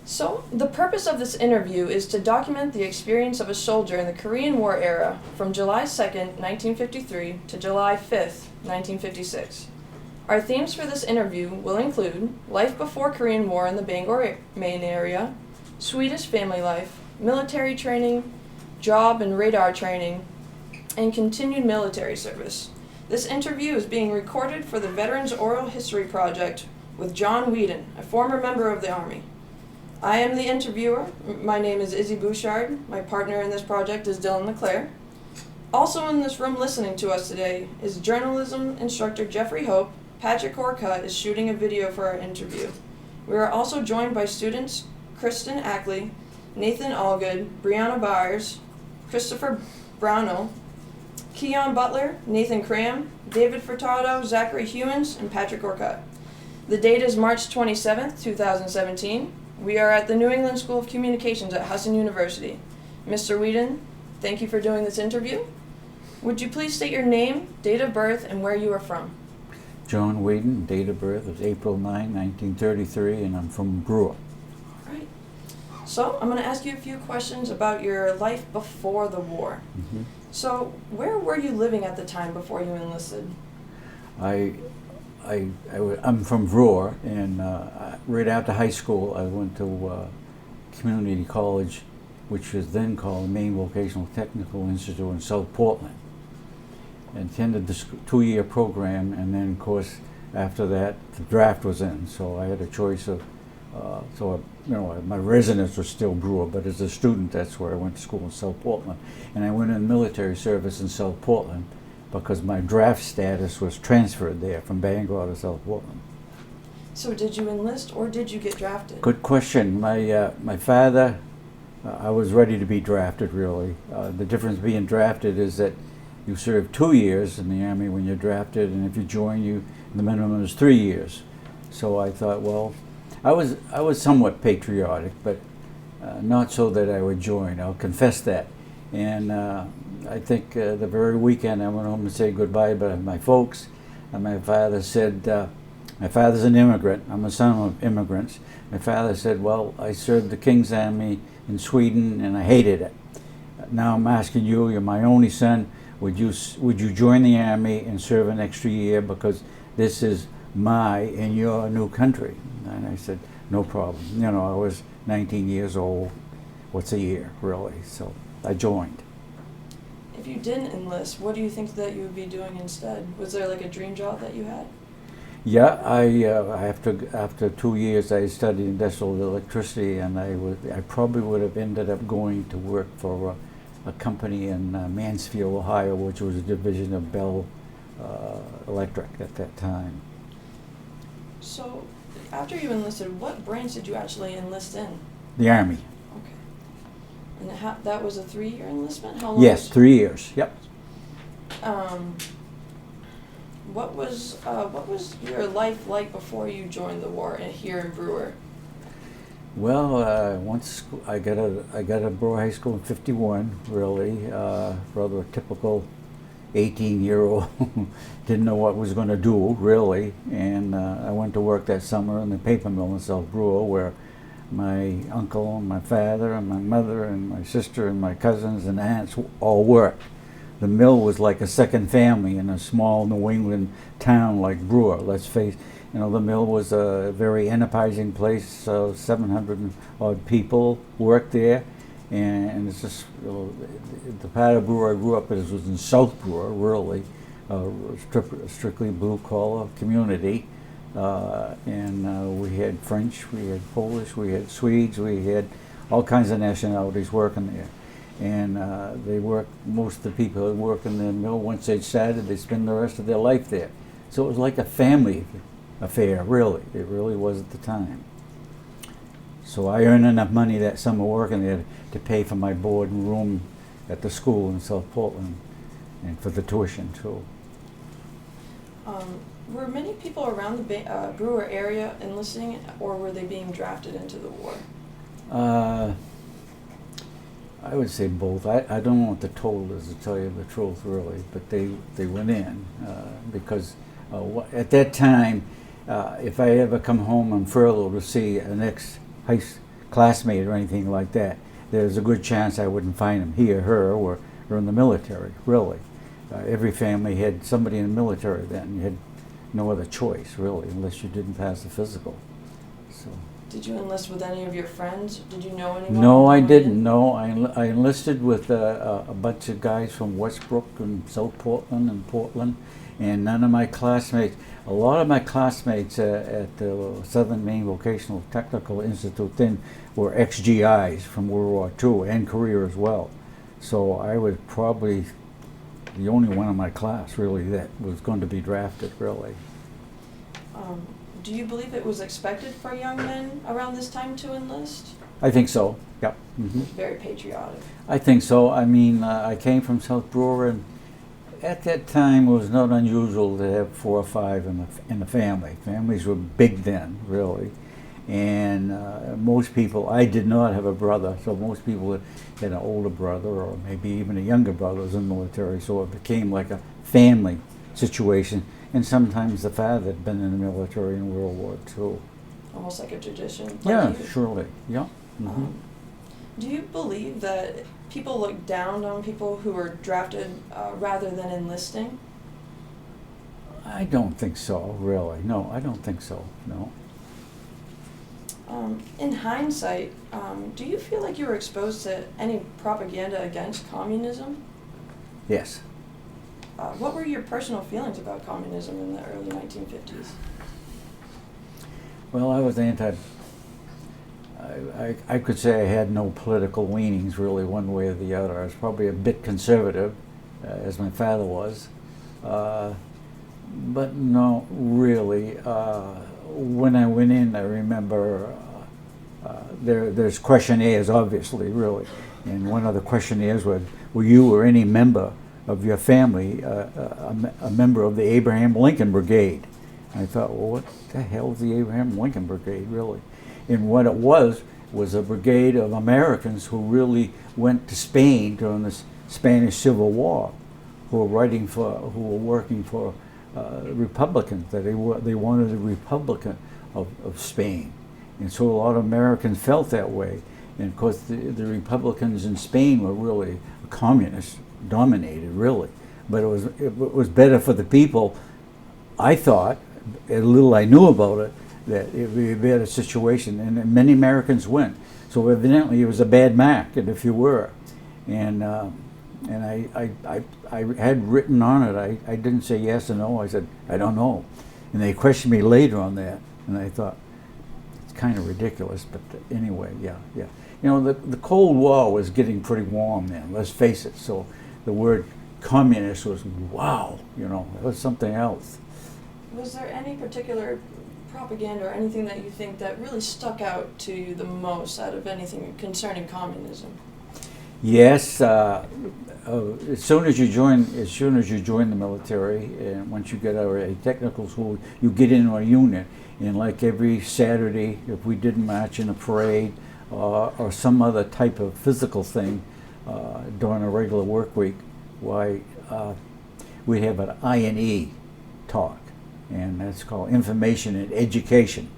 So, the purpose of this interview is to document the experience of a soldier in the Korean War era from July 2nd, 1953 to July 5th, 1956. Our themes for this interview will include life before Korean War in the Bangor, Maine area, Swedish family life, military training, job and radar training, and continued military service. This interview is being recorded for the Veterans Oral History Project with John Wedin, a former member of the Army. I am the interviewer. My name is Izzy Bouchard. My partner in this project is LeClair. Also in this room listening to us today is Journalism Instructor Jeffrey Hope. Patrik Orcutt is shooting a video for our interview. We are also joined by students Kristen Ackley, Nathan Allgood, Brianna Byers, Christopher Brownell, Keon Butler, Nathan Cram, David Furtado, Zachary Hewins, and Patrik Orcutt. The date is March 27th, 2017. We are at the New England School of Communications at Husson University. Mr. Wedin, thank you for doing this interview. Would you please state your name, date of birth, and where you are from? John Wedin, date of birth is April 9, 1933, and I'm from Brewer. All right. So I'm going to ask you a few questions about your life before the war. Mm-hmm. So where were you living at the time before you enlisted? I'm from Brewer, and right after high school I went to community college, which was then called Maine Vocational Technical Institute in South Portland. I attended the 2-year program, and then of course after that the draft was in, so I had a choice of my residence was still Brewer, but as a student that's where I went to school in South Portland, and I went in military service in South Portland because my draft status was transferred there from Bangor to South Portland. So did you enlist or did you get drafted? Good question. My father, I was ready to be drafted, really. The difference being drafted is that you serve 2 years in the Army when you're drafted, and if you join, the minimum is 3 years. So I thought, well, I was somewhat patriotic, but not so that I would join. I'll confess that. And I think the very weekend I went home to say goodbye to my folks, and my father said, my father's an immigrant, I'm a son of immigrants. My father said, well, I served the King's Army in Sweden and I hated it. Now I'm asking you, you're my only son, would you join the Army and serve an extra year, because this is my and your new country? And I said, no problem. I was 19 years old, what's a year, really? So I joined. If you didn't enlist, what do you think that you would be doing instead? Was there like a dream job that you had? Yeah, after 2 years I studied industrial electricity, and I probably would have ended up going to work for a company in Mansfield, Ohio, which was a division of Bell Electric at that time. So after you enlisted, what branch did you actually enlist in? The Army. And that was a 3-year enlistment? How long? Yes, 3 years. Yep. What was your life like before you joined the war here in Brewer? Well, once I got a Brewer High School in '51. Really, rather a typical 18-year-old. Didn't know what I was going to do, really, and I went to work that summer in the paper mill in South Brewer, where my uncle and my father and my mother and my sister and my cousins and aunts all worked. The mill was like a second family in a small New England town like Brewer. Let's face, the mill was a very enterprising place. 700 odd people worked there, and it's just the part of Brewer I grew up in was in South Brewer, really, strictly blue collar community. And we had French, we had Polish, we had Swedes, we had all kinds of nationalities working there. And most of the people that work in the mill, once they started, they spend the rest of their life there. So it was like a family affair, really. It really was at the time. So I earned enough money that summer working there to pay for my board and room at the school in South Portland, and for the tuition too. Were many people around the Brewer area enlisting, or were they being drafted into the war? I would say both. I don't know what the total is, to tell you the truth, really, but they went in because at that time, if I ever come home on furlough to see an classmate or anything like that, there's a good chance I wouldn't find him, he or her, or in the military, really. Every family had somebody in the military then. You had no other choice, really, unless you didn't pass the physical. So. Did you enlist with any of your friends? Did you know anyone? No, I didn't. No, I enlisted with a bunch of guys from Westbrook and South Portland and Portland, and none of my classmates. A lot of my classmates at the Southern Maine Vocational Technical Institute then were ex-GIs from World War II and Korea as well. So I was probably the only one in my class, really, that was going to be drafted, really. Do you believe it was expected for young men around this time to enlist? I think so, yep. Mm-hmm. Very patriotic. I think so. I mean, I came from South Brewer, and at that time it was not unusual to have 4 or 5 in the family. Families were big then, really. And most people, I did not have a brother, so most people had an older brother or maybe even a younger brother was in the military, so it became like a family situation. And sometimes the father had been in the military in World War II. Almost like a tradition. Yeah, surely, yeah. Mm-hmm. Do you believe that people look down on people who are drafted rather than enlisting? I don't think so, really. No, I don't think so, no. In hindsight, do you feel like you were exposed to any propaganda against communism? Yes. What were your personal feelings about communism in the early 1950s? Well, I was I could say I had no political leanings really one way or the other. I was probably a bit conservative, as my father was. But no, really. When I went in, I remember there's questionnaires, obviously, really. And one of the questionnaires was, were you or any member of your family a member of the Abraham Lincoln Brigade? And I thought, well, what the hell is the Abraham Lincoln Brigade, really? And what it was a brigade of Americans who really went to Spain during the Spanish Civil War, who were working for Republicans, that they wanted a Republican of Spain. And so a lot of Americans felt that way. And of course the Republicans in Spain were really communist dominated, really. But it was better for the people, I thought, a little I knew about it, that it would be a better situation. And many Americans went. So evidently it was a bad mark, and if you were. And I had written on it, I didn't say yes or no, I said, I don't know. And they questioned me later on that, and I thought, it's kind of ridiculous, but anyway, yeah. You know, the Cold War was getting pretty warm then, let's face it, so the word communist was, wow, you know, it was something else. Was there any particular propaganda or anything that you think that really stuck out to you the most out of anything concerning communism? Yes, as soon as you join the military, and once you get out of a technical school, you get into a unit. And like every Saturday, if we didn't march in a parade or some other type of physical thing during a regular work week, why we'd have an I&E talk, and that's called Information and Education.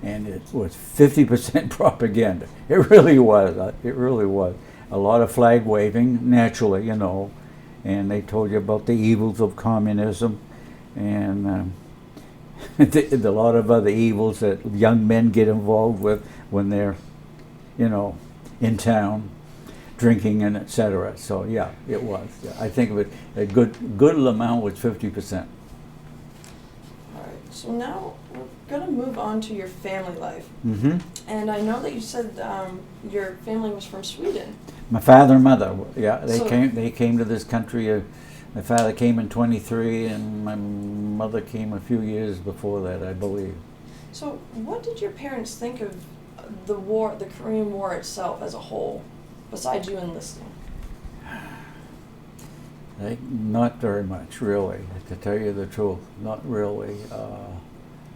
And it was 50% propaganda. It really was. It really was. A lot of flag waving, naturally, you know, and they told you about the evils of communism and a lot of other evils that young men get involved with when they're, you know, in town, drinking and etc. So yeah, it was. I think of it, a good amount was 50%. All right. So now we're going to move on to your family life. Mm-hmm. And I know that you said your family was from Sweden. My father and mother, yeah, they came to this country. My father came in 23, and my mother came a few years before that, I believe. So what did your parents think of the war, the Korean War itself as a whole, besides you enlisting? Not very much, really, to tell you the truth. Not really.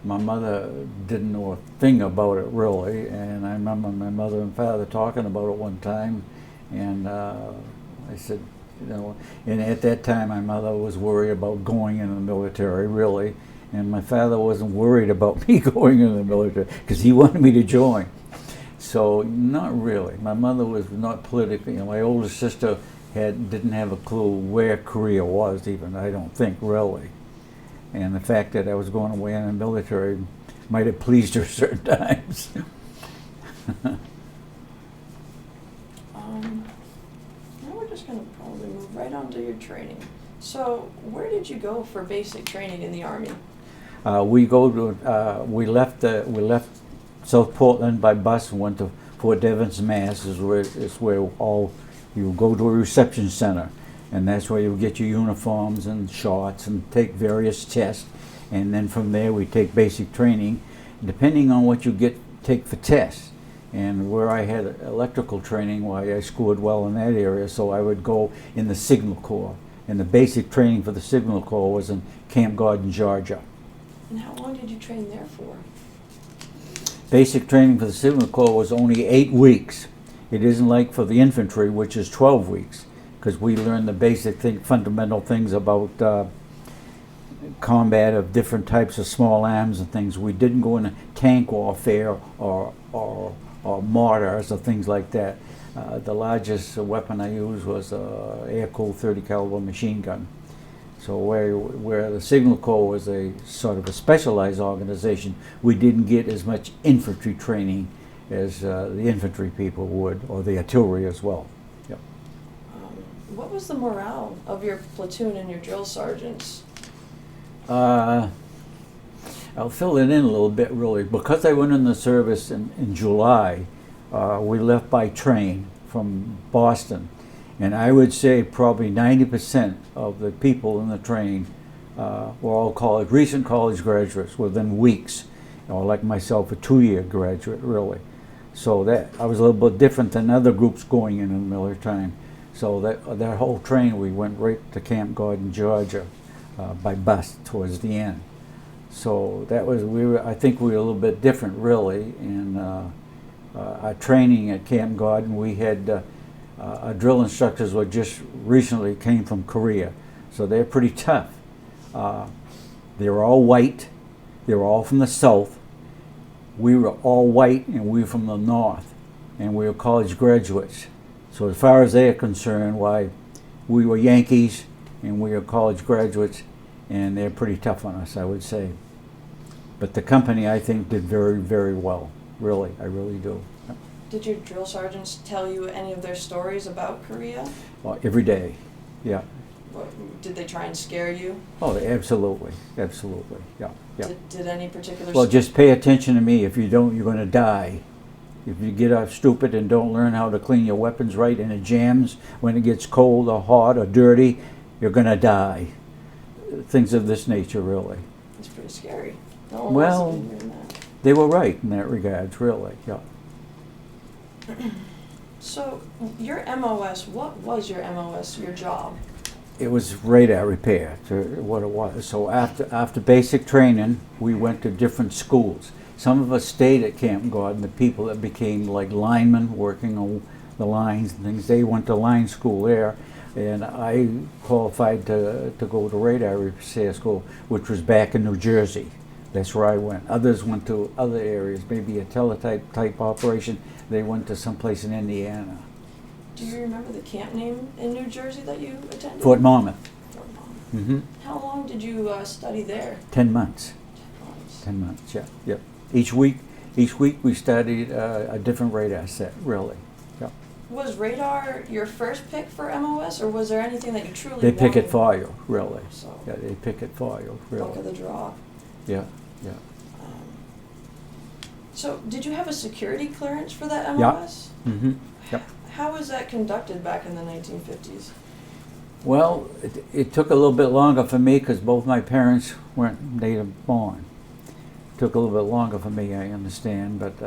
My mother didn't know a thing about it, really, and I remember my mother and father talking about it one time, and I said, you know, and at that time my mother was worried about going in the military, really, and my father wasn't worried about me going in the military because he wanted me to join. So not really. My mother was not politically. My older sister didn't have a clue where Korea was even. I don't think really. And the fact that I was going away in the military might have pleased her certain times. Now we're just going to probably move right on to your training. So where did you go for basic training in the Army? We left South Portland by bus and went to Fort Devens, Mass. Is where all you go to a reception center, and that's where you get your uniforms and shorts and take various tests, and then from there we take basic training, depending on what you take for tests. And where I had electrical training, why I scored well in that area, so I would go in the Signal Corps. And the basic training for the Signal Corps was in Camp Gordon, Georgia. And how long did you train there for? Basic training for the Signal Corps was only 8 weeks. It isn't like for the infantry, which is 12 weeks, because we learned the basic fundamental things about combat of different types of small arms and things. We didn't go into tank warfare or mortars or things like that. The largest weapon I used was an air-cooled 30 caliber machine gun. So where the Signal Corps was a sort of a specialized organization, we didn't get as much infantry training as the infantry people would, or the artillery as well. Yep. What was the morale of your platoon and your drill sergeants? I'll fill it in a little bit, really. Because I went in the service in July, we left by train from Boston. And I would say probably 90% of the people in the train were all recent college graduates within weeks, or like myself, a 2-year graduate, really. So that I was a little bit different than other groups going in the Miller time. So that whole train, we went right to Camp Gordon, Georgia, by bus towards the end. So that was I think we were a little bit different, really. In our training at Camp Gordon, we had. Our drill instructors were just recently came from Korea, so they're pretty tough. They were all white. They were all from the South. We were all white, and we were from the North, and we were college graduates. So as far as they're concerned, why, we were Yankees, and we were college graduates, and they're pretty tough on us, I would say. But the company, I think, did very, very well. Really, I really do. Did your drill sergeants tell you any of their stories about Korea? Well, every day, yeah. Did they try and scare you? Oh, absolutely, absolutely, yeah, yeah. Did any particular... Well, just pay attention to me. If you don't, you're going to die. If you get out stupid and don't learn how to clean your weapons right and it jams when it gets cold or hot or dirty, you're going to die. Things of this nature, really. It's pretty scary. No one well, wants to be hearing that. They were right in that regard, really, yeah. So, your MOS, what was your MOS, your job? It was radar repair, to what it was. So after basic training, we went to different schools. Some of us stayed at Camp Gordon. The people that became like linemen, working on the lines and things, they went to line school there. And I qualified to go to radar repair school, which was back in New Jersey. That's where I went. Others went to other areas, maybe a teletype operation. They went to someplace in Indiana. Do you remember the camp name in New Jersey that you attended? Fort Monmouth. Fort Monmouth. Mm-hmm. How long did you study there? 10 months. 10 months. 10 months, yeah. Yep. Each week we studied a different radar set, really. Yep. Was radar your first pick for MOS, or was there anything that you truly They wanted? pick it for you, really. So, Yeah, they pick it for you, really. luck of the draw. Yeah, yeah. So, did you have a security clearance for that Yeah. MOS? Mm-hmm. Yep. How was that conducted back in the 1950s? Well, it took a little bit longer for me because both my parents weren't native born. It took a little bit longer for me, I understand, but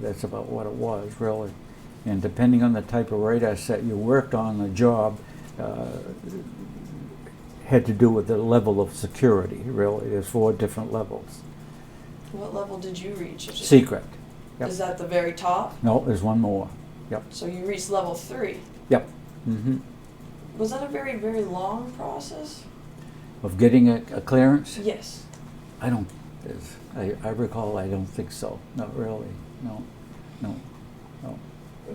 that's about what it was, really. And depending on the type of radar set you worked on, the job had to do with the level of security, really. There's 4 different levels. What level did you reach? Secret. Yep. Is that the very top? No, there's one more. Yep. So you reached level 3. Yep. Mm-hmm. Was that a very, very long process? Of getting a clearance? Yes. I recall, I don't think so. Not really. No.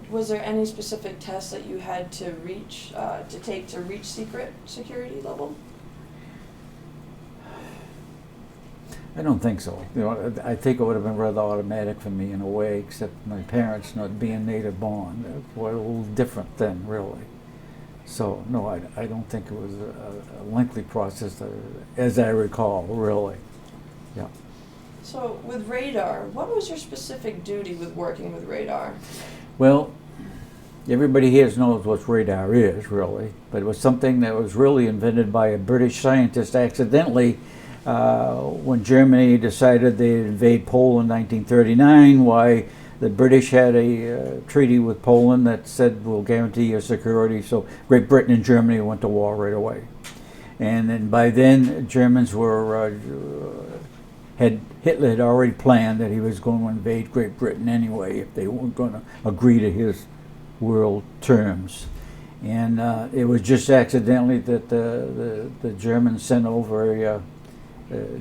was there any specific tests that you had to take to reach secret security level? I don't think so. You know, I think it would have been rather automatic for me in a way, except my parents not being native born were a little different then, really. So no, I don't think it was a lengthy process, as I recall, really. Yeah. So with radar, what was your specific duty with working with radar? Well, everybody here knows what radar is, really, but it was something that was really invented by a British scientist accidentally when Germany decided they'd invade Poland in 1939. Why the British had a treaty with Poland that said we'll guarantee your security, so Great Britain and Germany went to war right away. And then by then, Germans were Hitler had already planned that he was going to invade Great Britain anyway if they weren't going to agree to his world terms. And it was just accidentally that the Germans sent over a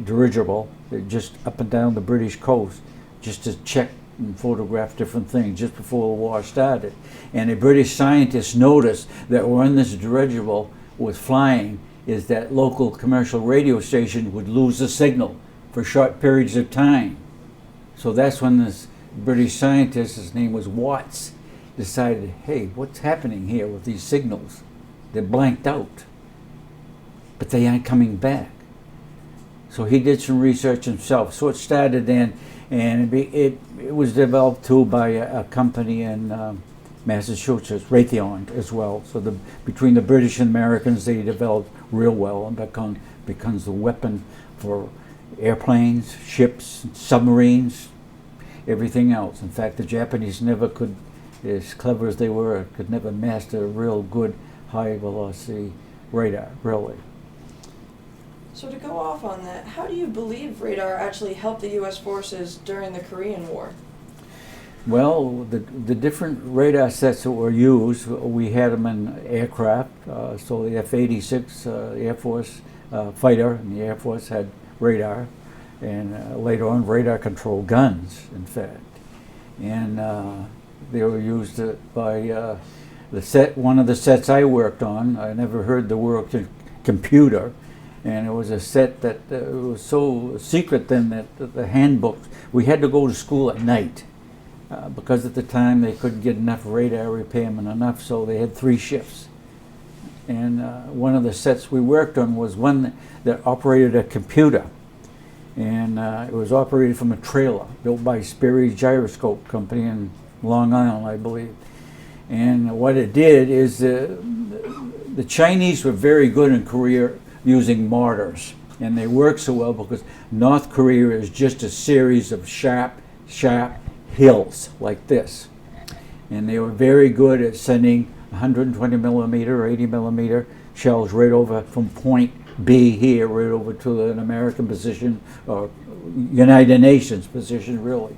dirigible just up and down the British coast just to check and photograph different things just before the war started. And a British scientist noticed that when this dirigible was flying is that local commercial radio station would lose the signal for short periods of time. So that's when this British scientist, his name was Watts, decided, hey, what's happening here with these signals? They're blanked out, but they aren't coming back. So he did some research himself. So it started then, and it was developed too by a company in Massachusetts, Raytheon as well. So between the British and Americans, they developed real well and becomes the weapon for airplanes, ships, submarines, everything else. In fact, the Japanese never could, as clever as they were, could never master a real good high-velocity radar, really. So to go off on that, how do you believe radar actually helped the U.S. forces during the Korean War? Well, the different radar sets that were used, we had them in aircraft. So the F-86 Air Force fighter in the Air Force had radar, and later on radar-controlled guns, in fact. And they were used by one of the sets I worked on. I never heard the word computer, and it was a set that was so secret then that the handbooks, we had to go to school at night because at the time they couldn't get enough radar repairmen enough, so they had 3 shifts. And one of the sets we worked on was one that operated a computer. And it was operated from a trailer built by Sperry Gyroscope Company in Long Island, I believe. And what it did is the Chinese were very good in Korea using mortars. And they work so well because North Korea is just a series of sharp hills like this. And they were very good at sending 120 millimeter or 80 millimeter shells right over from point B here, right over to an American position or United Nations position, really.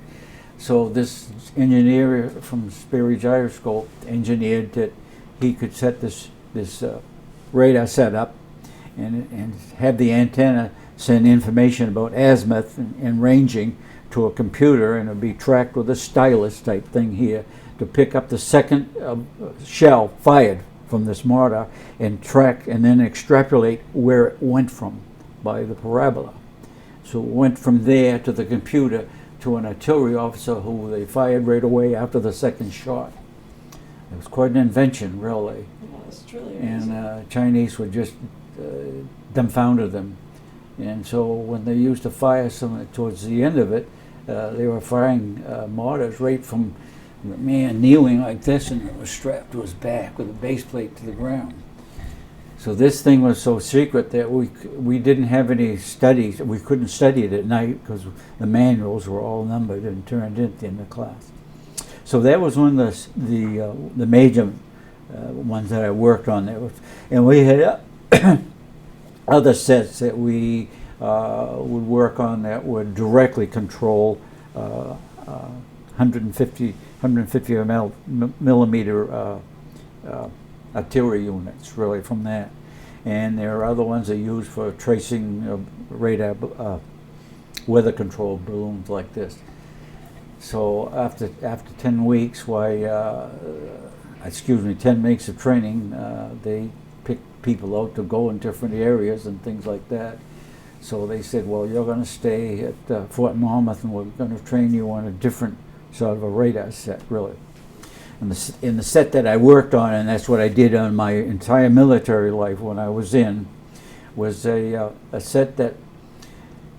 So this engineer from Sperry Gyroscope engineered that he could set this radar setup and have the antenna send information about azimuth and ranging to a computer, and it would be tracked with a stylus type thing here to pick up the second shell fired from this mortar and track and then extrapolate where it went from by the parabola. So it went from there to the computer to an artillery officer who they fired right away after the second shot. It was quite an invention, really. Yeah, it's truly amazing. And Chinese were just dumbfounded them. And so when they used to fire some towards the end of it, they were firing mortars right from the man kneeling like this, and it was strapped to his back with a base plate to the ground. So this thing was so secret that we didn't have any studies. We couldn't study it at night because the manuals were all numbered and turned in the class. So that was one of the major ones that I worked on. And we had other sets that we would work on that would directly control 150 millimeter artillery units, really, from that. And there are other ones that are used for tracing radar, weather control balloons like this. So after 10 weeks, 10 weeks of training, they picked people out to go in different areas and things like that. So they said, well, you're going to stay at Fort Monmouth, and we're going to train you on a different sort of a radar set, really. And in the set that I worked on, and that's what I did on my entire military life when I was in, was a set that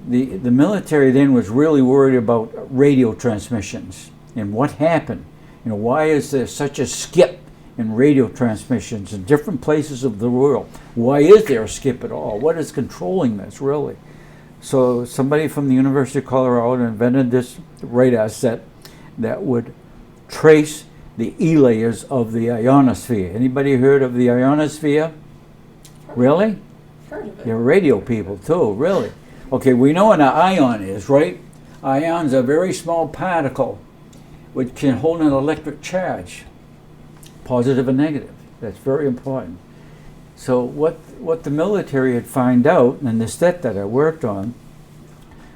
the military then was really worried about radio transmissions and what happened. Why is there such a skip in radio transmissions in different places of the world? Why is there a skip at all? What is controlling this, really? So somebody from the University of Colorado invented this radar set that would trace the E layers of the ionosphere. Anybody heard of the ionosphere? Really? Heard of it. You're radio people too, really. Okay, we know what an ion is, right? Ions are a very small particle which can hold an electric charge, positive and negative. That's very important. So what the military had found out in the set that I worked on,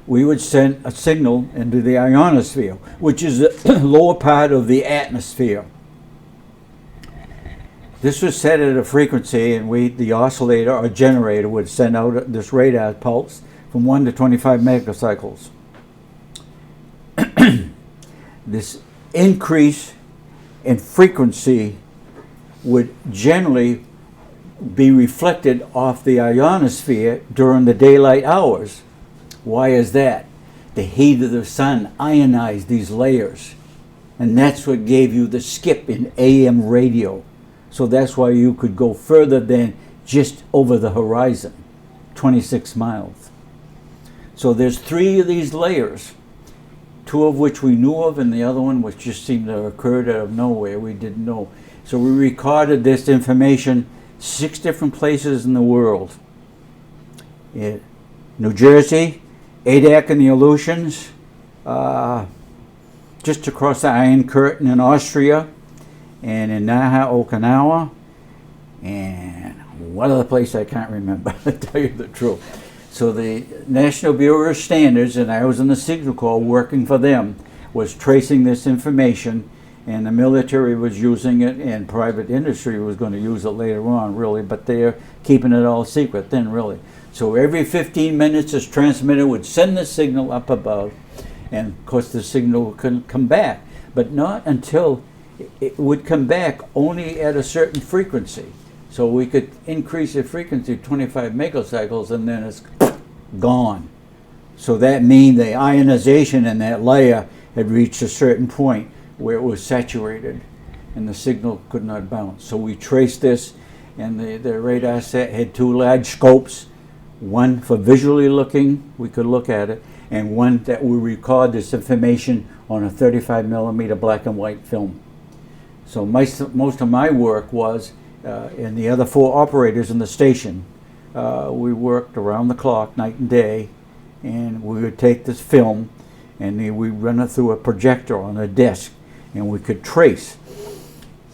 we would send a signal into the ionosphere, which is the lower part of the atmosphere. This was set at a frequency, and the oscillator or generator would send out this radar pulse from 1 to 25 megacycles. This increase in frequency would generally be reflected off the ionosphere during the daylight hours. Why is that? The heat of the sun ionized these layers, and that's what gave you the skip in AM radio. So that's why you could go further than just over the horizon, 26 miles. So there's 3 of these layers, 2 of which we knew of, and the other one which just seemed to have occurred out of nowhere. We didn't know. So we recorded this information 6 different places in the world. In New Jersey, Adak and the Aleutians, just across the Iron Curtain in Austria, and in Naha, Okinawa, and one other place I can't remember, to tell you the truth. So the National Bureau of Standards, and I was in the Signal Corps working for them, was tracing this information, and the military was using it, and private industry was going to use it later on, really, but they're keeping it all secret then, really. So every 15 minutes this transmitter would send the signal up above, and of course the signal couldn't come back, but not until it would come back only at a certain frequency. So we could increase the frequency to 25 megacycles, and then it's gone. So that means the ionization in that layer had reached a certain point where it was saturated and the signal could not bounce. So we traced this, and the radar set had 2 large scopes, one for visually looking, we could look at it, and one that would record this information on a 35 millimeter black and white film. So most of my work was, and the other 4 operators in the station, we worked around the clock, night and day, and we would take this film and we'd run it through a projector on a desk, and we could trace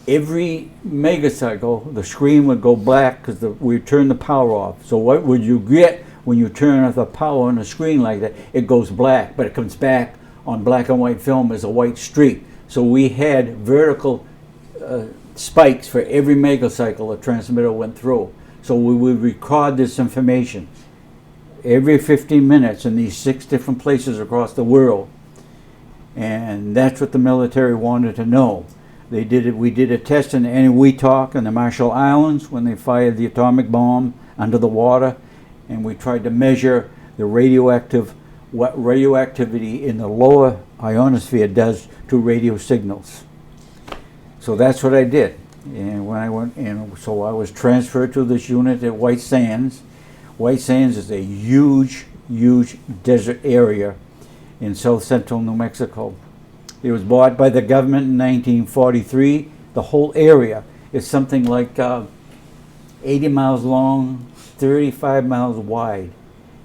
every megacycle. The screen would go black because we'd turn the power off. So what would you get when you turn off the power on a screen like that? It goes black, but it comes back on black and white film as a white streak. So we had vertical spikes for every megacycle the transmitter went through. So we would record this information every 15 minutes in these 6 different places across the world. And that's what the military wanted to know. They did it. We did a test in Eniwetok in the Marshall Islands when they fired the atomic bomb under the water, and we tried to measure the what radioactivity in the lower ionosphere does to radio signals. So that's what I did. And when I went, and so I was transferred to this unit at White Sands. White Sands is a huge, huge desert area in south central New Mexico. It was bought by the government in 1943. The whole area is something like 80 miles long, 35 miles wide.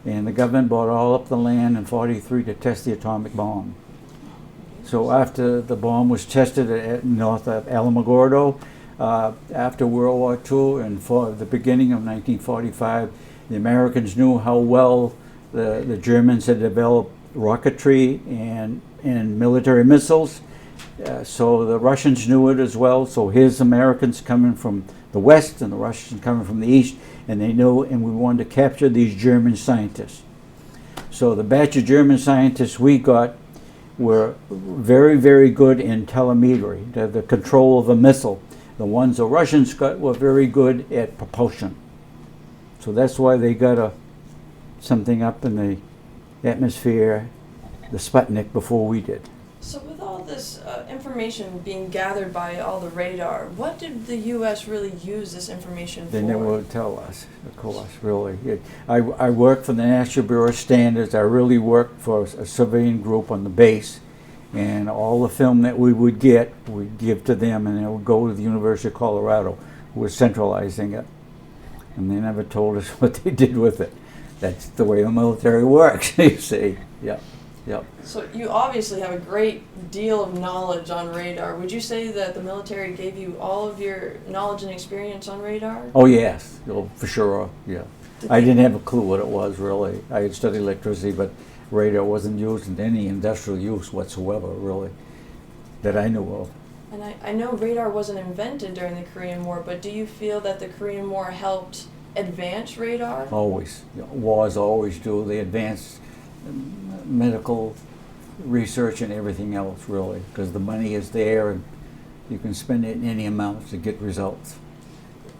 And the government bought all up the land in 43 to test the atomic bomb. So after the bomb was tested at north of Alamogordo, after World War II and for the beginning of 1945, the Americans knew how well the Germans had developed rocketry and military missiles. So the Russians knew it as well. So here's Americans coming from the west and the Russians coming from the east, and they knew, and we wanted to capture these German scientists. So the batch of German scientists we got were very, very good in telemetry, the control of a missile. The ones the Russians got were very good at propulsion. So that's why they got something up in the atmosphere, the Sputnik, before we did. So with all this information being gathered by all the radar, what did the U.S. really use this information for? They never would tell us, of course, really. I worked for the National Bureau of Standards. I really worked for a civilian group on the base, and all the film that we would get, we'd give to them, and it would go to the University of Colorado, who was centralizing it. And they never told us what they did with it. That's the way the military works, you see. Yep. Yep. So you obviously have a great deal of knowledge on radar. Would you say that the military gave you all of your knowledge and experience on radar? Oh yes, oh, for sure. Yeah. I didn't have a clue what it was really. I had studied electricity, but radar wasn't used in any industrial use whatsoever, really, that I knew of. And I know radar wasn't invented during the Korean War, but do you feel that the Korean War helped advance radar? Always. Wars always do. They advance medical research and everything else, really, because the money is there and you can spend it in any amount to get results.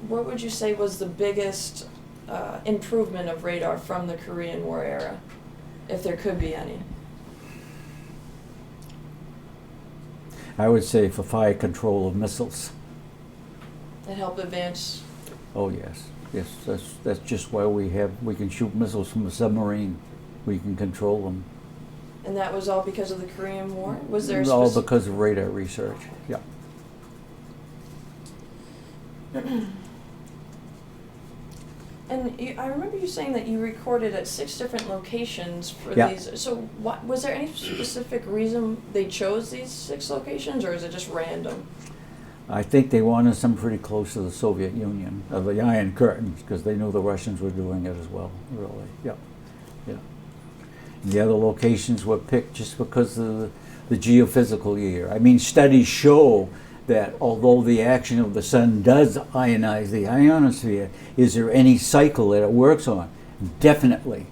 What would you say was the biggest improvement of radar from the Korean War era, if there could be any? I would say for fire control of missiles. It helped advance? Oh yes, yes. That's just why we can shoot missiles from a submarine. We can control them. And that was all because of the Korean War? Was there all because of radar research? Yeah. And I remember you saying that you recorded at 6 different locations for Yeah. these. So was there any specific reason they chose these 6 locations, or is it just random? I think they wanted some pretty close to the Soviet Union, of the Iron Curtain, because they knew the Russians were doing it as well, really. Yeah. Yeah. And the other locations were picked just because of the geophysical year. I mean, studies show that although the action of the sun does ionize the ionosphere, is there any cycle that it works on? Definitely.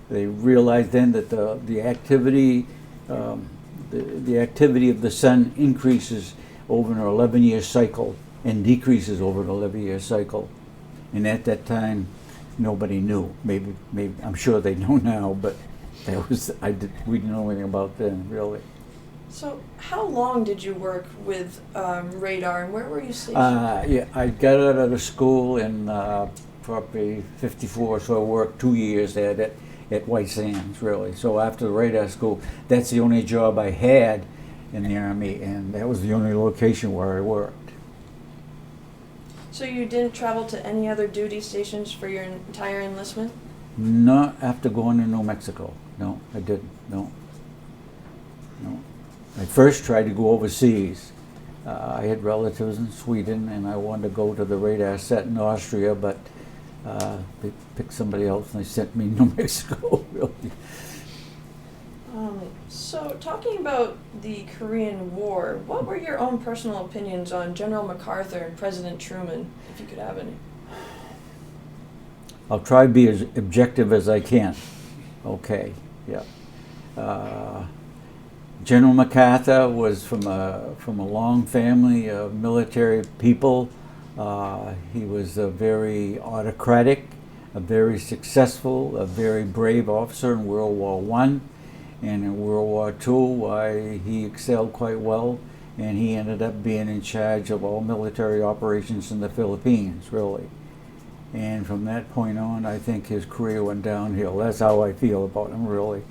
They realized then that the activity the activity of the sun increases over an 11-year cycle and decreases over an 11-year cycle. And at that time, nobody knew. Maybe I'm sure they know now, but we didn't know anything about then, really. So how long did you work with radar, and where were you stationed? Yeah, I got out of school in probably 54, so I worked 2 years at White Sands, really. So after the radar school, that's the only job I had in the Army, and that was the only location where I worked. So you didn't travel to any other duty stations for your entire enlistment? Not after going to New Mexico. No, I didn't. No. I first tried to go overseas. I had relatives in Sweden, and I wanted to go to the radar set in Austria, but they picked somebody else, and they sent me to New Mexico, really. So talking about the Korean War, what were your own personal opinions on General Macarthur and President Truman, if you could have any? I'll try to be as objective as I can. Okay, yeah. General Macarthur was from a long family of military people. He was a very autocratic, a very successful, a very brave officer in World War I. And in World War II, he excelled quite well, and he ended up being in charge of all military operations in the Philippines, really. And from that point on, I think his career went downhill. That's how I feel about him, really.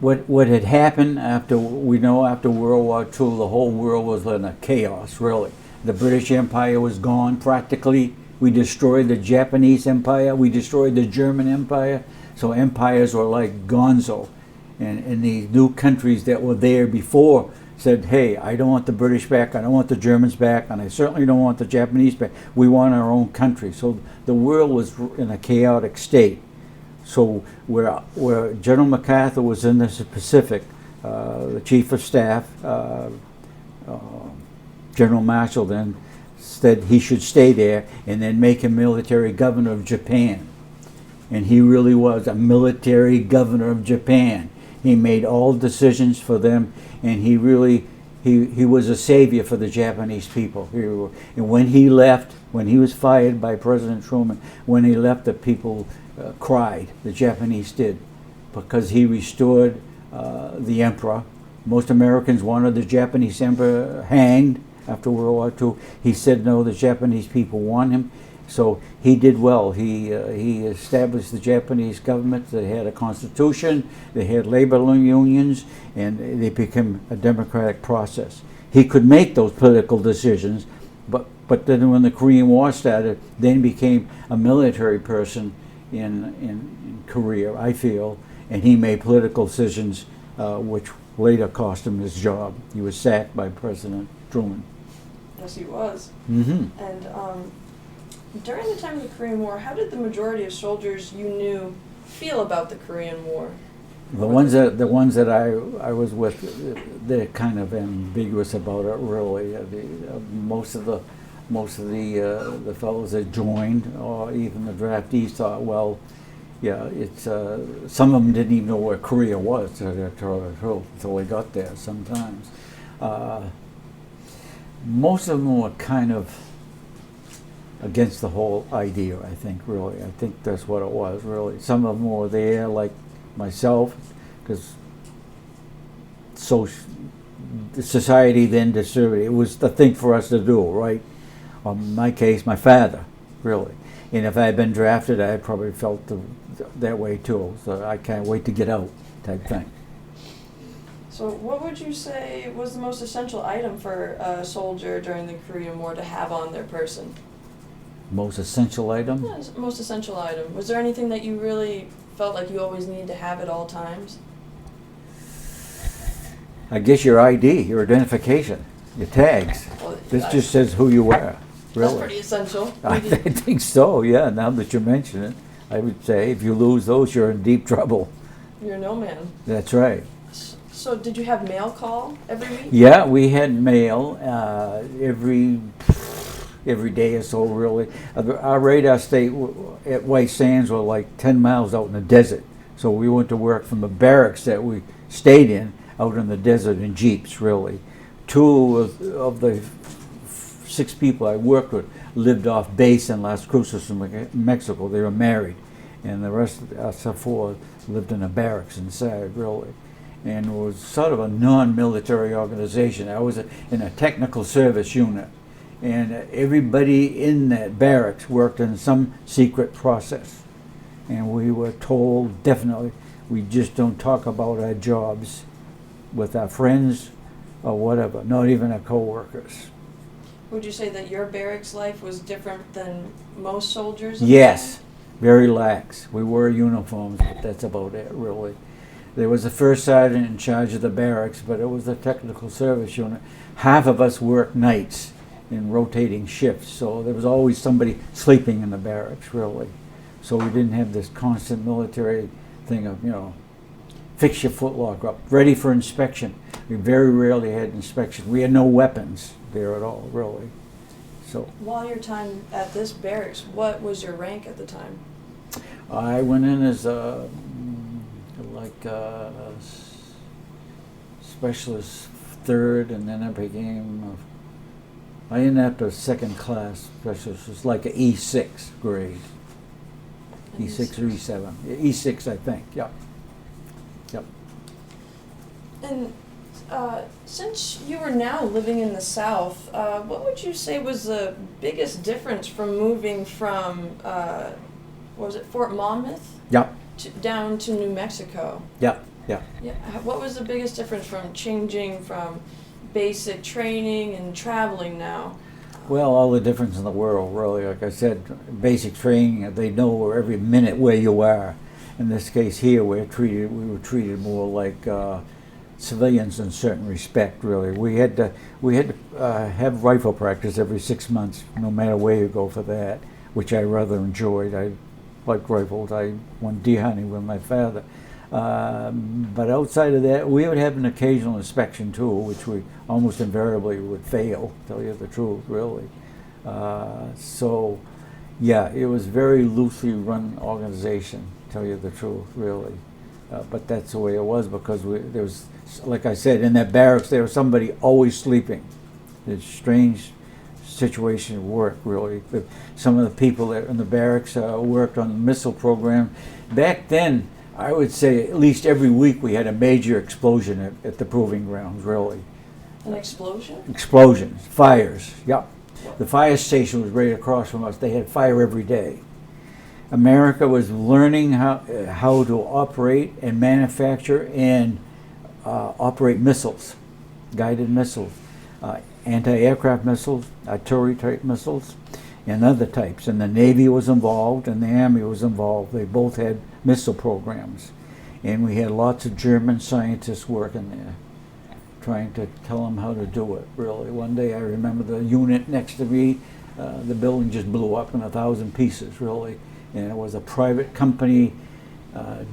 What had happened after World War II, the whole world was in a chaos, really. The British Empire was gone practically. We destroyed the Japanese Empire. We destroyed the German Empire. So empires were like gonzo. And the new countries that were there before said, hey, I don't want the British back, I don't want the Germans back, and I certainly don't want the Japanese back. We want our own country. So the world was in a chaotic state. So where General Macarthur was in the Pacific, the Chief of Staff, General Marshall then said he should stay there and then make him military governor of Japan. And he really was a military governor of Japan. He made all decisions for them, and he really, he was a savior for the Japanese people. And when he left, when he was fired by President Truman, when he left, the people cried, the Japanese did, because he restored the emperor. Most Americans wanted the Japanese emperor hanged after World War II. He said no, the Japanese people want him. So he did well. He established the Japanese government. They had a constitution, they had labor unions, and they became a democratic process. He could make those political decisions, but then when the Korean War started, then he became a military person in Korea, I feel, and he made political decisions which later cost him his job. He was sacked by President Truman. Yes, he was. Mm-hmm. And during the time of the Korean War, how did the majority of soldiers you knew feel about the Korean War? The ones that I was with, they're kind of ambiguous about it. Really, most of the fellows that joined, or even the draftees, thought, well, yeah, it's some of them didn't even know where Korea was until they got there. Sometimes, most of them were kind of against the whole idea, I think, really. I think that's what it was, really. Some of them were there, like myself, because the society then deserved it. It was the thing for us to do, right? In my case, my father, really. And if I had been drafted, I had probably felt that way too. So I can't wait to get out, type thing. So what would you say was the most essential item for a soldier during the Korean War to have on their person? Most essential item? Yeah, most essential item. Was there anything that you really felt like you always needed to have at all times? I guess your ID, your identification, your tags. Well, This just says who you are, really. That's pretty essential. I think so, yeah. Now that you mention it, I would say if you lose those, you're in deep trouble. You're no man. That's right. So did you have mail call every week? Yeah, we had mail every day or so, really. Our radar state at White Sands were like 10 miles out in the desert. So we went to work from the barracks that we stayed in out in the desert in jeeps, really. Two of the 6 people I worked with lived off base in Las Cruces in Mexico. They were married. And the rest of us 4 lived in the barracks inside, really. And it was sort of a non-military organization. I was in a technical service unit. And everybody in that barracks worked in some secret process. And we were told, definitely, we just don't talk about our jobs with our friends or whatever, not even our co-workers. Would you say that your barracks life was different than most soldiers? Yes, very lax. We wore uniforms, but that's about it, really. There was a first sergeant in charge of the barracks, but it was a technical service unit. Half of us worked nights in rotating shifts, so there was always somebody sleeping in the barracks, really. So we didn't have this constant military thing of, fix your footlocker up, ready for inspection. We very rarely had inspection. We had no weapons there at all, really. So while your time at this barracks, what was your rank at the time? I went in as specialist 3rd, and then I became I ended up a 2nd class specialist. It's like an E6 grade. E6 or E7. E6, I think, yep. And since you are now living in the South, what would you say was the biggest difference from moving from, Fort Monmouth? Yep. Down to New Mexico? Yep. Yeah. What was the biggest difference from changing from basic training and traveling now? Well, all the difference in the world, really. Like I said, basic training, they know every minute where you are. In this case here, we were treated more like civilians in certain respect, really. We had to have rifle practice every 6 months, no matter where you go for that, which I rather enjoyed. I like rifles. I went deer hunting with my father. But outside of that, we would have an occasional inspection too, which we almost invariably would fail, tell you the truth, really. So, yeah, it was very loosely run organization, tell you the truth, really. But that's the way it was, because there was, like I said, in that barracks there was somebody always sleeping. It's a strange situation at work, really. Some of the people that in the barracks worked on the missile program. Back then, I would say at least every week we had a major explosion at the proving grounds, really. An explosion? Explosions, fires, yep. The fire station was right across from us. They had fire every day. America was learning how to operate and manufacture and operate missiles, guided missiles, anti-aircraft missiles, artillery-type missiles, and other types. And the Navy was involved and the Army was involved. They both had missile programs. And we had lots of German scientists working there, trying to tell them how to do it, really. One day I remember the unit next to me, the building just blew up in 1,000 pieces, really. And it was a private company,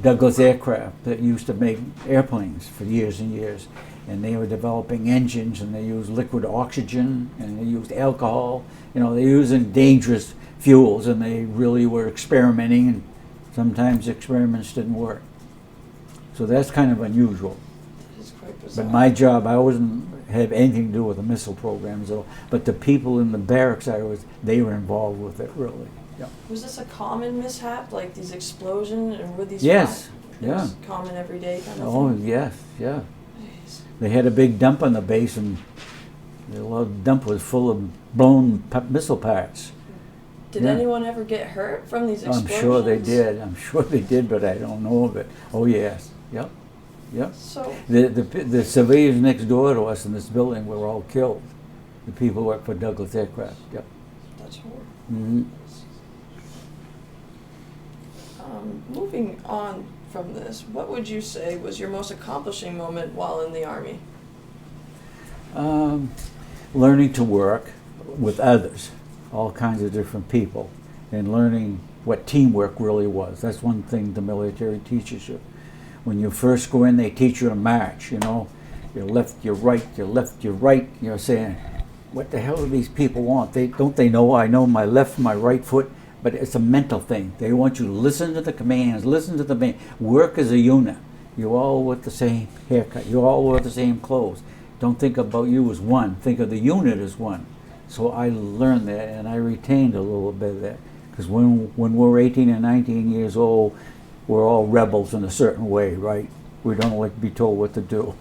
Douglas Aircraft, that used to make airplanes for years and years. And they were developing engines, and they used liquid oxygen, and they used alcohol. You know, they were using dangerous fuels, and they really were experimenting, and sometimes experiments didn't work. So that's kind of unusual. That is quite bizarre. But my job, I wasn't have anything to do with the missile programs, though. But the people in the barracks, they were involved with it, really. Yeah. Was this a common mishap, like these explosions, and were these? Yes. It Yeah. was common every day kind of Oh, thing? yes, yeah. Jeez. They had a big dump on the base, and the dump was full of blown missile parts. Did Yeah. anyone ever get hurt from these explosions? I'm sure they did. I'm sure they did, but I don't know of it. Oh, yes. Yep. Yep. So, The civilians next door to us in this building were all killed. The people who worked for Douglas Aircraft. Yep. that's horrible. Mm-hmm. Moving on from this, what would you say was your most accomplishing moment while in the Army? Learning to work with others, all kinds of different people, and learning what teamwork really was. That's one thing the military teaches you. When you first go in, they teach you to march, you know. Your left, your right, your left, your right. You're saying, what the hell do these people want? Don't they know I know my left, my right foot? But it's a mental thing. They want you to listen to the commands, listen to the man. Work as a unit. You all wear the same haircut. You all wear the same clothes. Don't think about you as one. Think of the unit as one. So I learned that, and I retained a little bit of that. Because when we're 18 and 19 years old, we're all rebels in a certain way, right? We don't like to be told what to do.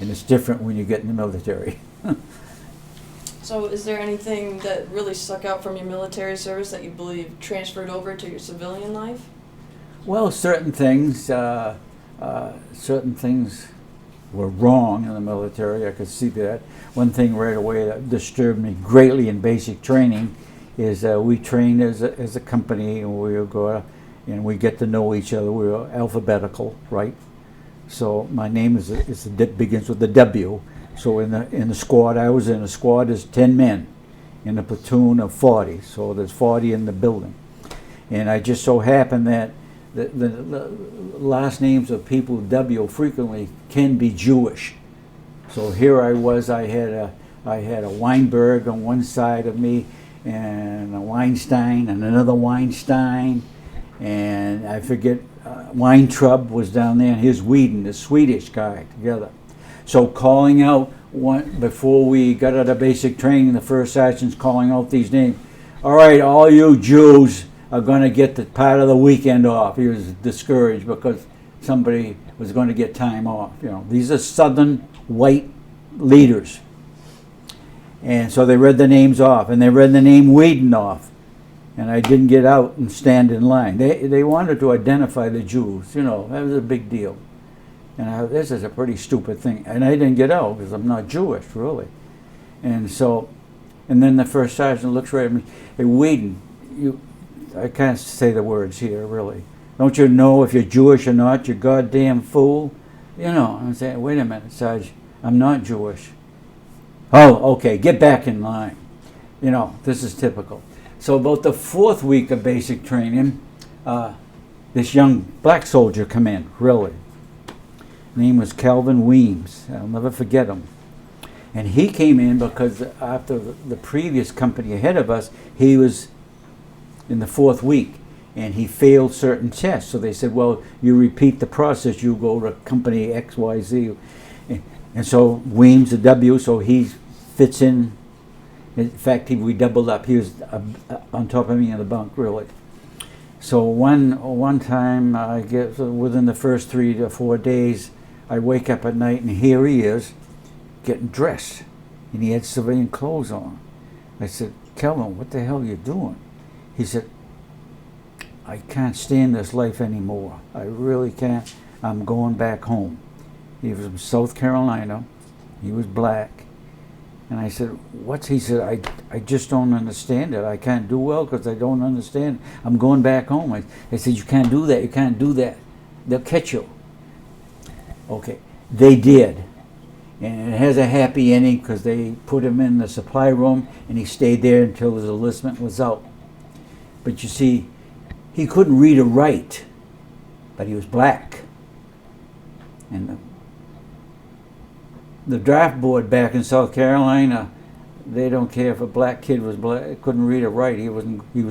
And it's different when you get in the military. So is there anything that really stuck out from your military service that you believe transferred over to your civilian life? Well, certain things were wrong in the military. I could see that. One thing right away that disturbed me greatly in basic training is we trained as a company, and we would go out and we get to know each other. We were alphabetical, right? So my name begins with a W. So in the squad, I was in a squad, there's 10 men in a platoon of 40. So there's 40 in the building. And I just so happened that the last names of people with W frequently can be Jewish. So here I was, I had a Weinberg on one side of me, and a Weinstein, and another Weinstein, and I forget, Weintraub was down there, and here's Wedin, the Swedish guy, together. So calling out, before we got out of basic training, the first sergeant's calling out these names. All right, all you Jews are going to get the part of the weekend off. He was discouraged because somebody was going to get time off. You know, these are Southern white leaders. And so they read the names off, and they read the name Wedin off. And I didn't get out and stand in line. They wanted to identify the Jews. You know, that was a big deal. And this is a pretty stupid thing. And I didn't get out because I'm not Jewish, really. And so, and then the first sergeant looks right at me. Hey, Wedin, I can't say the words here, really. Don't you know if you're Jewish or not, you goddamn fool? You know, I'm saying, wait a minute, Sarge, I'm not Jewish. Oh, okay, get back in line. You know, this is typical. So about the fourth week of basic training, this young black soldier come in, really. Name was Kelvin Weims. I'll never forget him. And he came in because after the previous company ahead of us, he was in the 4th week, and he failed certain tests. So they said, well, you repeat the process, you go to company XYZ. And so Weims, a W, so he fits in. In fact, we doubled up. He was on top of me in the bunk, really. So one time, I guess within the first 3 to 4 days, I wake up at night and here he is getting dressed, and he had civilian clothes on. I said, Kelvin, what the hell are you doing? He said, I can't stand this life anymore. I really can't. I'm going back home. He was from South Carolina. He was black. And I said, what's, he said, I just don't understand it. I can't do well because I don't understand. I'm going back home. I said, you can't do that. You can't do that. They'll catch you. Okay, they did. And it has a happy ending because they put him in the supply room and he stayed there until his enlistment was out. But you see, he couldn't read or write, but he was black. And the draft board back in South Carolina, they don't care if a black kid was black, couldn't read or write. He was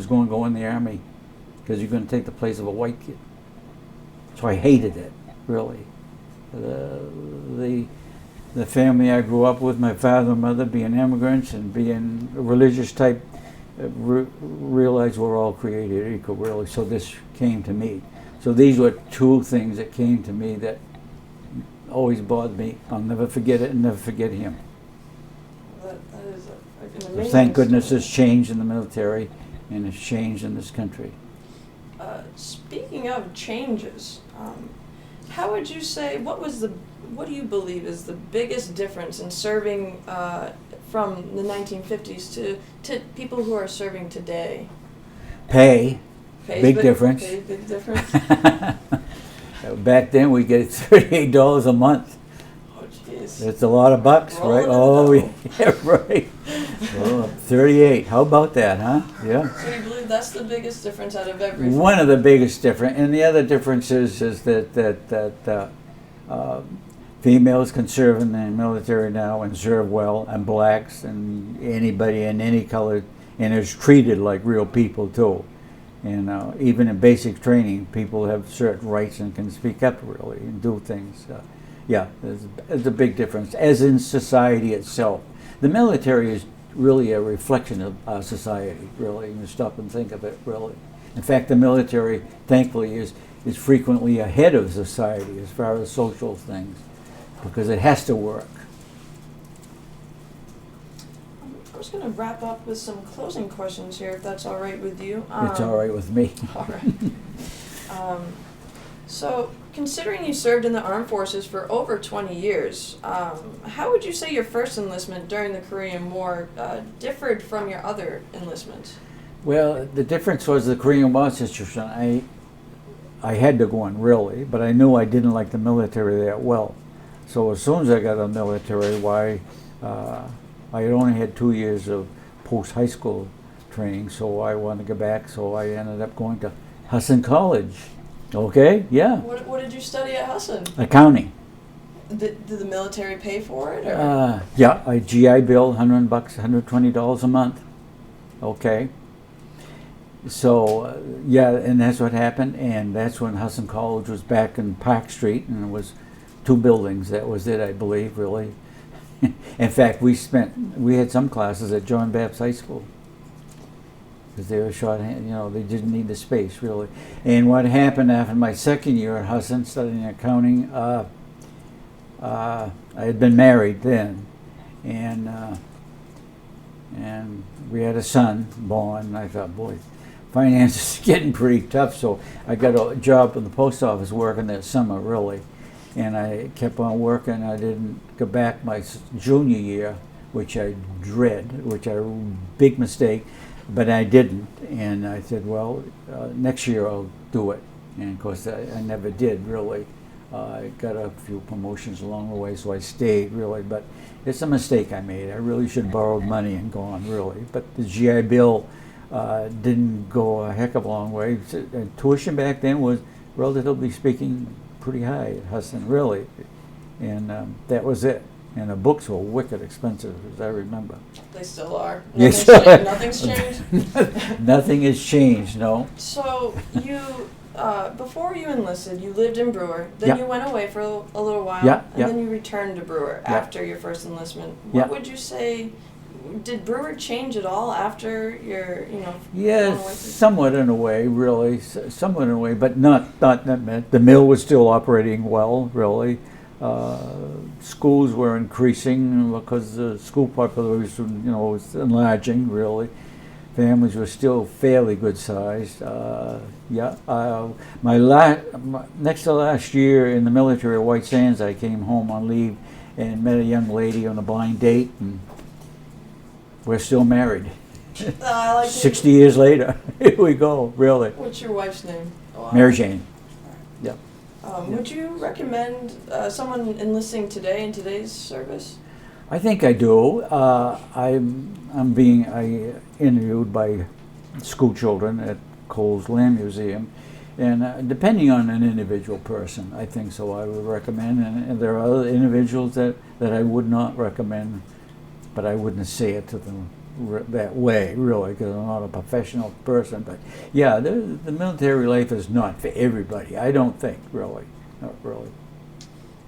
going to go in the army because you're going to take the place of a white kid. So I hated it, really. The family I grew up with, my father and mother being immigrants and being a religious type, realized we're all created equal, really. So this came to me. So these were 2 things that came to me that always bothered me. I'll never forget it and never forget him. That is an amazing Thank goodness story. it's changed in the military and it's changed in this country. Speaking of changes, how would you say, what do you believe is the biggest difference in serving from the 1950s to people who are serving today? Pay, big difference. Pay, big difference. Back then we get $38 a month. Oh, jeez. It's a lot of bucks, right? Oh, yeah, right. Oh, 38. How about that, huh? Yeah. So you believe that's the biggest difference out of everything? One of the biggest difference, and the other difference is that females can serve in the military now and serve well, and blacks and anybody in any color, and is treated like real people too. And even in basic training, people have certain rights and can speak up really and do things. Yeah, there's a big difference, as in society itself. The military is really a reflection of our society, really. You stop and think of it, really. In fact, the military, thankfully, is frequently ahead of society as far as social things, because it has to work. I was going to wrap up with some closing questions here, if that's all right with you. It's all right with me. All right. So, considering you served in the armed forces for over 20 years, how would you say your first enlistment during the Korean War differed from your other enlistments? Well, the difference was the Korean War situation. I had to go in, really, but I knew I didn't like the military that well. So as soon as I got out of the military, I had only had 2 years of post-high school training, so I wanted to go back, so I ended up going to Husson College. Okay, yeah. What did you study at Husson? Accounting. Did the military pay for it? Or? Yeah, I GI Bill, $100, $120 a month. Okay. So, yeah, and that's what happened, and that's when Husson College was back in Park Street, and it was 2 buildings. That was it, I believe, really. In fact, we had some classes at John Baptist High School because they were shorthand, they didn't need the space, really. And what happened after my second year at Husson, studying accounting, I had been married then, and we had a son born, and I thought, boy, finance is getting pretty tough, so I got a job in the post office working that summer, really. And I kept on working. I didn't go back my junior year, which I dread, which I big mistake, but I didn't. And I said, well, next year I'll do it. And of course, I never did, really. I got a few promotions along the way, so I stayed, really. But it's a mistake I made. I really should have borrowed money and gone, really. But the GI Bill didn't go a heck of a long way. Tuition back then was, relatively speaking, pretty high at Husson, really, and that was it. And the books were wicked expensive, as I remember. They still are. Yes. Nothing's changed? Nothing has changed, no. So you, before you enlisted, you lived in Brewer. Then Yeah. you went away for a little while. Yeah, and yeah. then you returned to Brewer Yeah. after your first enlistment. What Yeah. would you say, did Brewer change at all after your, Yeah, going away? somewhat in a way, really, somewhat in a way, but not the mill was still operating well, really. Schools were increasing because the school population, was enlarging, really. Families were still fairly good sized. My next to last year in the military at White Sands, I came home on leave and met a young lady on a blind date, and we're still married. I like 60 years later, here we go, really. What's your wife's name? Oh, Mary Jane. Yep. Would you recommend someone enlisting today in today's service? I think I do. I'm being interviewed by school children at Cole's Land Museum, and depending on an individual person, I think so. I would recommend, and there are other individuals that I would not recommend, but I wouldn't say it to them that way, really, because I'm not a professional person. But yeah, the military life is not for everybody. I don't think, really, not really.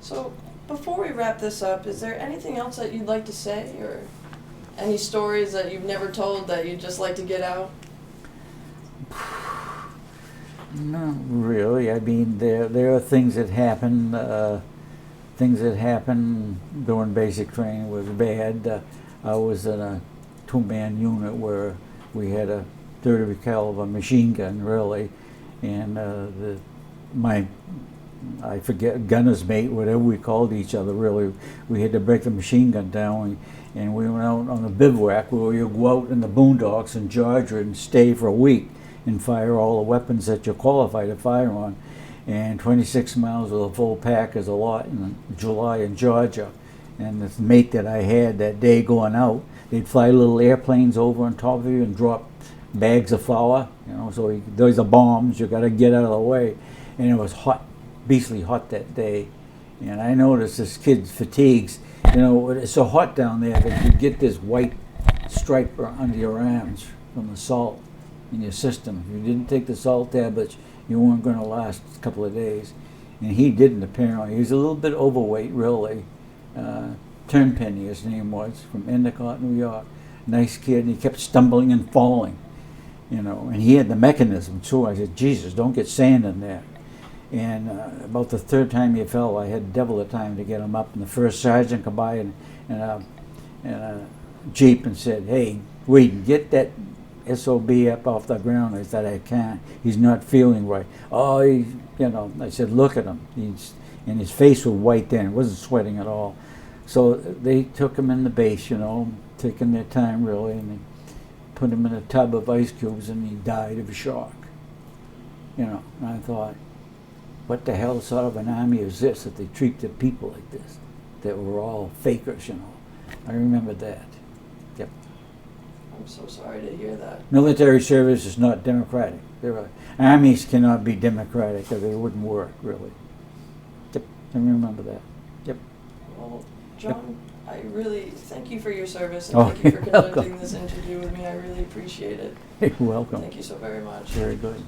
So, before we wrap this up, is there anything else that you'd like to say, or any stories that you've never told that you'd just like to get out? Not really. I mean, there are things that happen. Things that happen during basic training was bad. I was in a two-man unit where we had a 30 caliber machine gun, really, and I forget, gunner's mate, whatever we called each other, really, we had to break the machine gun down, and we went out on a bivouac where we would go out in the boondocks in Georgia and stay for a week and fire all the weapons that you're qualified to fire on. And 26 miles with a full pack is a lot in July in Georgia. And this mate that I had that day going out, they'd fly little airplanes over on top of you and drop bags of flour, so those are bombs, you got to get out of the way. And it was hot, beastly hot that day. And I noticed this kid's fatigues, it's so hot down there that you get this white stripe under your arms from the salt in your system. If you didn't take the salt tablets, you weren't going to last a couple of days. And he didn't, apparently. He was a little bit overweight, really. Turnpin, his name was, from Endicott, New York. Nice kid, and he kept stumbling and falling, and he had the mechanism too. I said, Jesus, don't get sand in there. And about the third time he fell, I had double the time to get him up, and the first sergeant come by in a Jeep and said, hey, Wedin, get that SOB up off the ground. I said, I can't. He's not feeling right. Oh, I said, look at him. And his face was white then. It wasn't sweating at all. So they took him in the base, taking their time, really, and they put him in a tub of ice cubes, and he died of shock. And I thought, what the hell sort of an army is this that they treat the people like this, that were all fakers, I remember that. Yep. I'm so sorry to hear that. Military service is not democratic. Armies cannot be democratic, or they wouldn't work, really. Yep, I remember that. Yep. Well, John, I really thank you for your service, and Oh, thank you for you're welcome. conducting this interview with me. I really appreciate it. You're welcome. Thank you so very much. Very good.